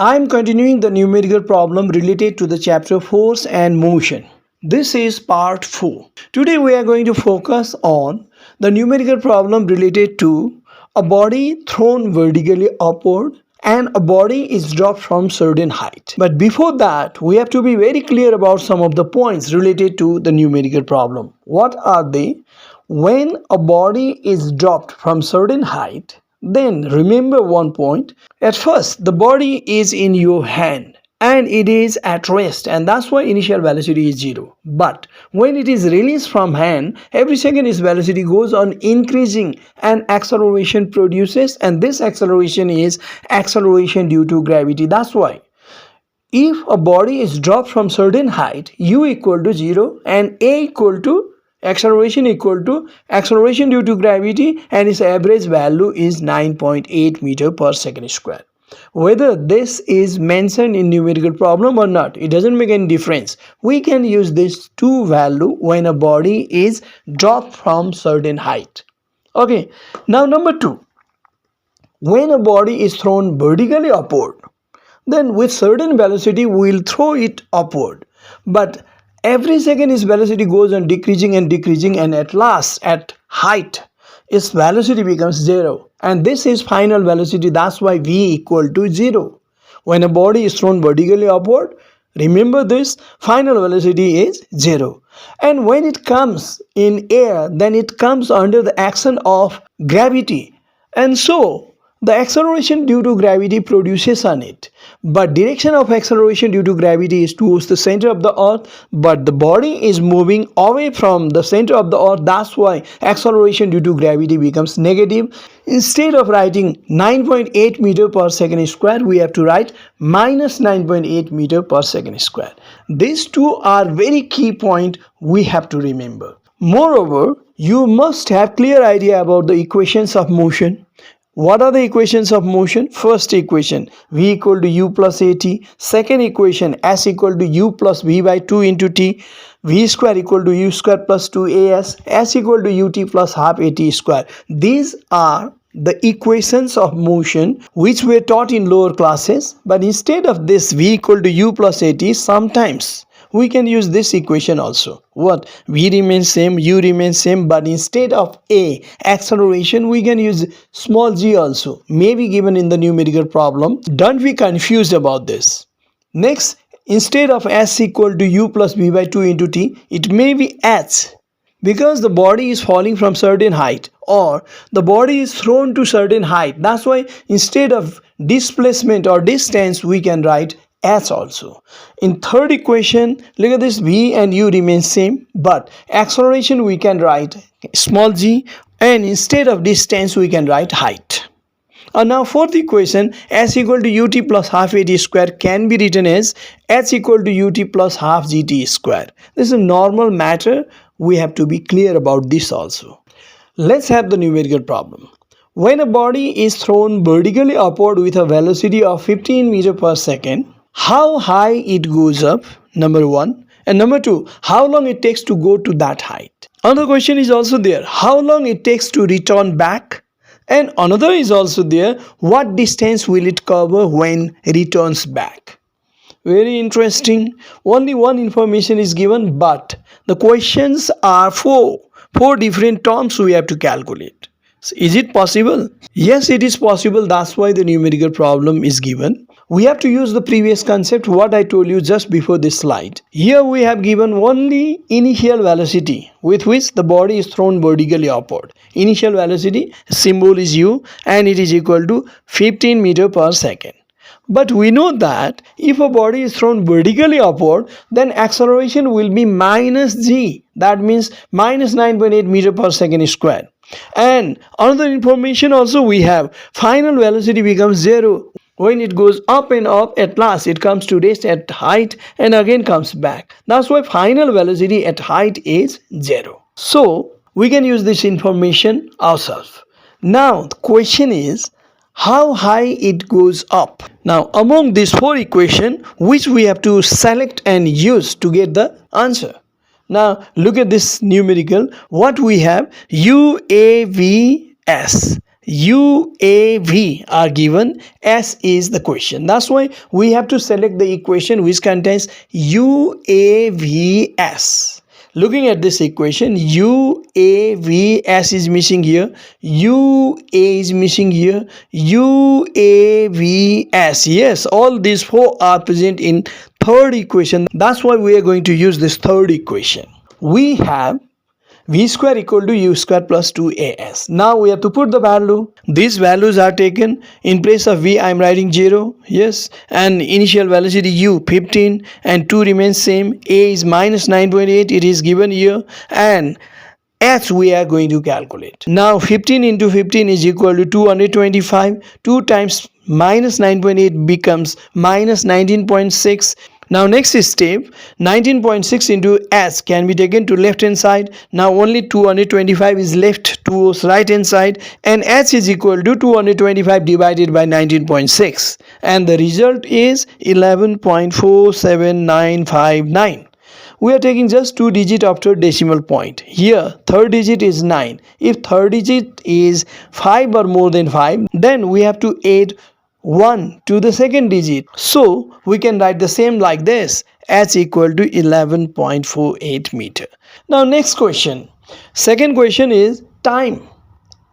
I'm continuing the numerical problem related to the chapter force and motion. This is part 4. Today we are going to focus on the numerical problem related to a body thrown vertically upward and a body is dropped from certain height. But before that, we have to be very clear about some of the points related to the numerical problem. What are they? When a body is dropped from certain height, then remember one point. At first, the body is in your hand and it is at rest, and that's why initial velocity is 0. But when it is released from hand, every second its velocity goes on increasing and acceleration produces, and this acceleration is acceleration due to gravity. That's why if a body is dropped from certain height, u equal to 0 and a equal to acceleration due to gravity, and its average value is 9.8 meter per second square. Whether this is mentioned in numerical problem or not, it doesn't make any difference. We can use this two value when a body is dropped from certain height. Okay, now number 2, when a body is thrown vertically upward, then with certain velocity we will throw it upward, but every second its velocity goes on decreasing and at last at height its velocity becomes 0, and this is final velocity. That's why v equal to 0. When a body is thrown vertically upward, remember this, final velocity is 0. And when it comes in air, then it comes under the action of gravity, and so the acceleration due to gravity produces on it. But direction of acceleration due to gravity is towards the center of the earth, but the body is moving away from the center of the earth. That's why acceleration due to gravity becomes negative. Instead of writing 9.8 meter per second square, we have to write minus 9.8 meter per second square. These two are very key point we have to remember. Moreover, you must have clear idea about the equations of motion. What are the equations of motion? First equation, v equal to u plus at. Second equation, s equal to u plus v by 2 into t. V square equal to u square plus 2as. S equal to ut plus half at square. These are the equations of motion which were taught in lower classes. But instead of this v equal to u plus at, sometimes we can use this equation also. What? V remains same, u remains same, but instead of a acceleration we can use small g also, maybe given in the numerical problem. Don't be confused about this. Next, instead of s equal to u plus v by 2 into t, it may be h, because the body is falling from certain height or the body is thrown to certain height. That's why instead of displacement or distance we can write h also. In third equation, look at this, v and u remain same, but acceleration we can write small g, and instead of distance we can write height. And now fourth equation, s equal to ut plus half at square can be written as h equal to ut plus half gt square. This is a normal matter. We have to be clear about this also. Let's have the numerical problem. When a body is thrown vertically upward with a velocity of 15 meter per second, how high it goes up, number 1, and number 2, how long it takes to go to that height. Another question is also there, how long it takes to return back, and another is also there, what distance will it cover when it returns back. Very interesting. Only one information is given, but the questions are four different terms we have to calculate. So is it possible? Yes, it is possible. That's why the numerical problem is given. We have to use the previous concept what I told you just before this slide. Here we have given only initial velocity with which the body is thrown vertically upward. Initial velocity, symbol is u, and it is equal to 15 meter per second. But we know that if a body is thrown vertically upward, then acceleration will be minus g. That means minus 9.8 meter per second square. And another information also we have, final velocity becomes 0. When it goes up and up, at last it comes to rest at height and again comes back. That's why final velocity at height is 0. So we can use this information ourselves. Now the question is, how high it goes up. Now among these four equations, which we have to select and use to get the answer. Now look at this numerical. What we have, UAVS. UAV are given. S is the question. That's why we have to select the equation which contains UAVS. Looking at this equation, UAVS is missing here, UA is missing here, UAVS. Yes, all these four are present in third equation. That's why we are going to use this third equation. We have v square equal to u square plus 2as. Now we have to put the value. These values are taken. In place of v, I am writing 0. Yes. And initial velocity u 15 and 2 remains same. A is minus 9.8. It is given here. And h we are going to calculate. Now 15 into 15 is equal to 225. 2 times minus 9.8 becomes minus 19.6. Now next step, 19.6 into s can be taken to left hand side. Now only 225 is left towards right hand side, and h is equal to 225 divided by 19.6, and the result is 11.47959. We are taking just 2 digit after decimal point. Here third digit is 9. If third digit is 5 or more than 5, then we have to add 1 to the second digit. So we can write the same like this, h equal to 11.48 meter. Now next question. Second question is time.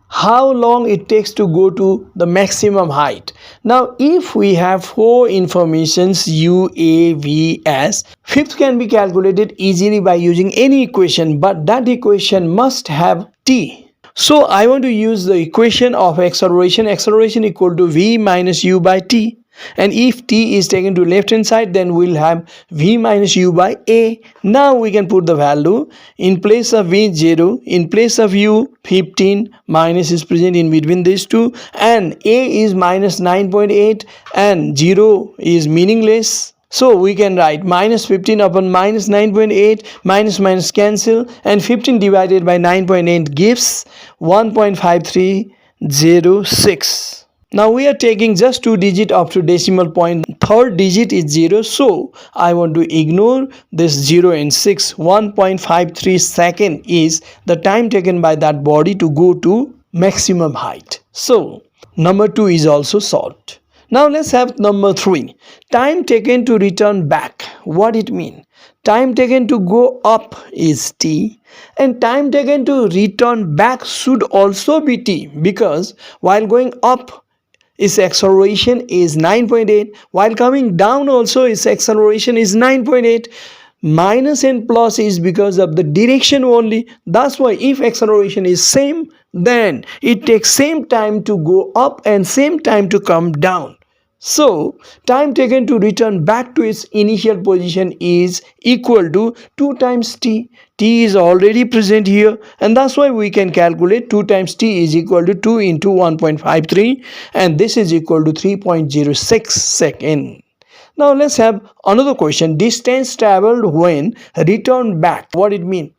How long it takes to go to the maximum height. Now if we have four informations u, a, v, s, fifth can be calculated easily by using any equation, but that equation must have t. So I want to use the equation of acceleration. Acceleration equal to v minus u by t. And if t is taken to left hand side, then we'll have v minus u by a. Now we can put the value. In place of v, 0. In place of u, 15. Minus is present in between these two. And a is minus 9.8 and 0 is meaningless. So we can write minus 15 upon minus 9.8, minus minus cancel, and 15 divided by 9.8 gives 1.5306. Now we are taking just 2 digit after decimal point. Third digit is 0, so I want to ignore this 0 and 6. 1.53 second is the time taken by that body to go to maximum height. So number 2 is also solved. Now let's have number 3. Time taken to return back. What it mean? Time taken to go up is t, and time taken to return back should also be t, because while going up its acceleration is 9.8, while coming down also its acceleration is 9.8. Minus and plus is because of the direction only. That's why if acceleration is same, then it takes same time to go up and same time to come down. So time taken to return back to its initial position is equal to 2 times t. T is already present here, and that's why we can calculate 2 times t is equal to 2 into 1.53, and this is equal to 3.06 second. Now let's have another question. Distance traveled when returned back. What it mean?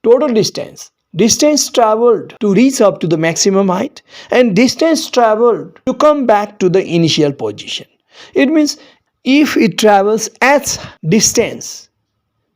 Total distance. Distance traveled to reach up to the maximum height, and distance traveled to come back to the initial position. It means if it travels at distance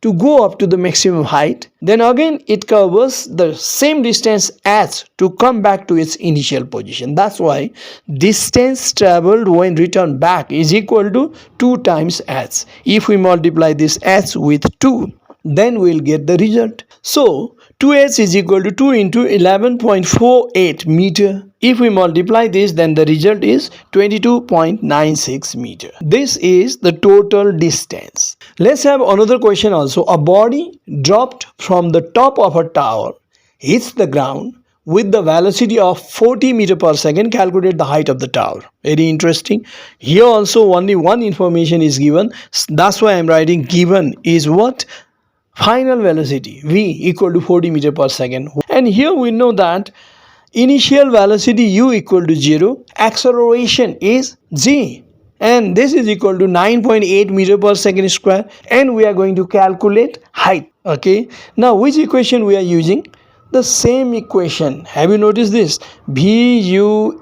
to go up to the maximum height, then again it covers the same distance as to come back to its initial position. That's why distance traveled when returned back is equal to 2 times h. If we multiply this h with 2, then we'll get the result. So 2h is equal to 2 into 11.48 meter. If we multiply this, then the result is 22.96 meter. This is the total distance. Let's have another question also. A body dropped from the top of a tower hits the ground with the velocity of 40 meter per second. Calculate the height of the tower. Very interesting. Here also only one information is given. That's why I'm writing given is what? Final velocity v equal to 40 meter per second. And here we know that initial velocity u equal to 0, acceleration is g, and this is equal to 9.8 meter per second square, and we are going to calculate height. Okay, now which equation we are using? The same equation. Have you noticed this? VUAS.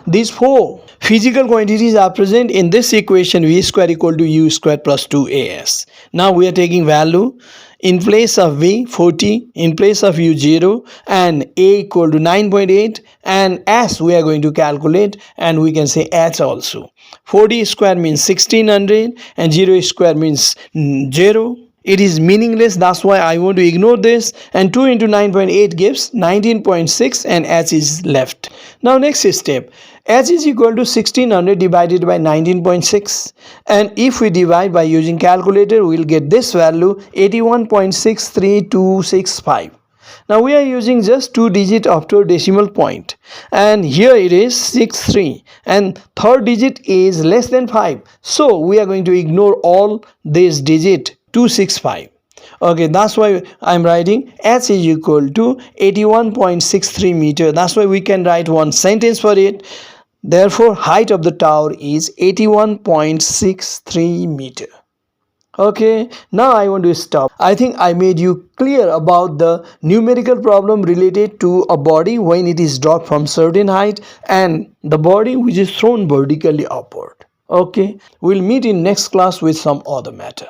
These four physical quantities are present in this equation, v square equal to u square plus 2as. Now we are taking value in place of v 40, in place of u 0, and a equal to 9.8, and s we are going to calculate, and we can say h also. 40 square means 1600 and 0 square means 0. It is meaningless, that's why I want to ignore this, and 2 into 9.8 gives 19.6 and h is left. Now next step, h is equal to 1600 divided by 19.6, and if we divide by using calculator, we will get this value 81.63265. Now we are using just 2 digit after decimal point, and here it is 63, and third digit is less than 5, so we are going to ignore all this digit 265. Okay, that's why I'm writing h is equal to 81.63 meter. That's why we can write one sentence for it. Therefore height of the tower is 81.63 meter. Okay, now I want to stop. I think I made you clear about the numerical problem related to a body when it is dropped from certain height and the body which is thrown vertically upward. Okay, we'll meet in next class with some other matter.